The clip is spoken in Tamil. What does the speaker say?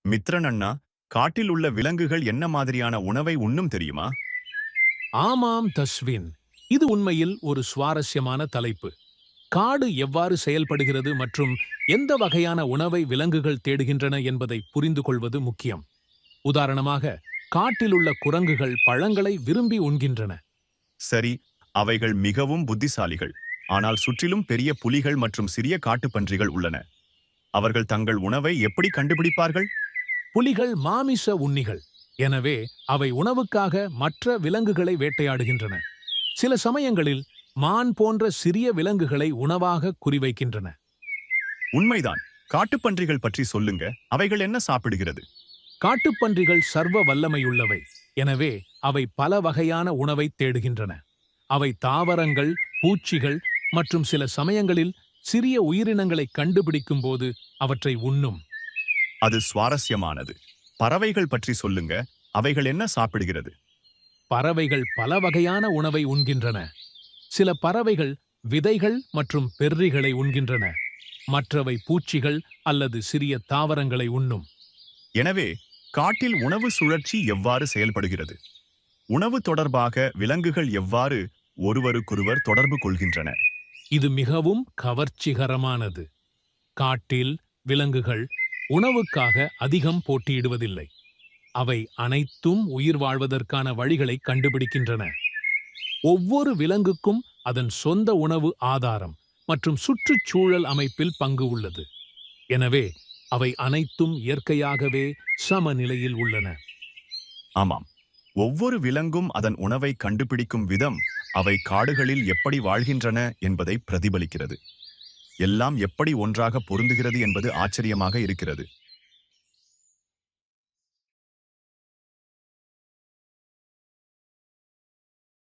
மித்ரன் அண்ணா, காட்டில் உள்ள விலங்குகள் என்ன மாதிரியான உணவை உண்ணும் தெரியுமா? ஆமாம் தஸ்வின், இது உண்மையில் ஒரு சுவாரஸ்யமான தலைப்பு. காடு எவ்வாறு செயல்படுகிறது மற்றும் எந்த வகையான உணவை விலங்குகள் தேடுகின்றன என்பதை புரிந்து கொள்வது முக்கியம். உதாரணமாக, காட்டில் உள்ள குரங்குகள் பழங்களை விரும்பி உண்கின்றன. சரி, அவைகள் மிகவும் புத்திசாலிகள். ஆனால் சுற்றிலும் பெரிய புலிகள் மற்றும் சிறிய காட்டுப்பன்றிகள் உள்ளன. அவர்கள் தங்கள் உணவை எப்படி கண்டுபிடிப்பார்கள்? புலிகள் மாமிச உண்ணிகள், எனவே அவை உணவுக்காக மற்ற விலங்குகளை வேட்டையாடுகின்றன. சில சமயங்களில் மான் போன்ற சிறிய விலங்குகளை உணவாக குறிவைக்கின்றன. உண்மைதான். காட்டுப்பன்றிகள் பற்றி சொல்லுங்க. அவைகள் என்ன சாப்பிடுகிறது? காட்டுப்பன்றிகள் சர்வ வல்லமையுள்ளவை, எனவே அவை பல வகையான உணவை தேடுகின்றன. அவை தாவரங்கள், பூச்சிகள் மற்றும் சில சமயங்களில் சிறிய உயிரினங்களை கண்டுபிடிக்கும் போது அவற்றை உண்ணும். அது சுவாரஸ்யமானது. பறவைகள் பற்றி சொல்லுங்க. அவைகள் என்ன சாப்பிடுகிறது? பறவைகள் பல வகையான உணவை உண்கின்றன. சில பறவைகள் விதைகள் மற்றும் பெர்ரிகளை உண்கின்றன. மற்றவை பூச்சிகள் அல்லது சிறிய தாவரங்களை உண்ணும். எனவே காட்டில் உணவு சுழற்சி எவ்வாறு செயல்படுகிறது? உணவு தொடர்பாக விலங்குகள் எவ்வாறு ஒருவருக்கொருவர் தொடர்பு கொள்கின்றன? இது மிகவும் கவர்ச்சிகரமானது. காட்டில் விலங்குகள் உணவுக்காக அதிகம் போட்டியிடுவதில்லை. அவை அனைத்தும் உயிர் வாழ்வதற்கான வழிகளை கண்டுபிடிக்கின்றன. ஒவ்வொரு விலங்குக்கும் அதன் சொந்த உணவு ஆதாரம் மற்றும் சுற்றுச்சூழல் அமைப்பில் பங்கு உள்ளது. எனவே அவை அனைத்தும் இயற்கையாகவே சமநிலையில் உள்ளன. ஆமாம், ஒவ்வொரு விலங்கும் அதன் உணவை கண்டுபிடிக்கும் விதம் அவை காடுகளில் எப்படி வாழ்கின்றன என்பதை பிரதிபலிக்கிறது. எல்லாம் எப்படி ஒன்றாக பொருந்துகிறது என்பது ஆச்சரியமாக இருக்கிறது.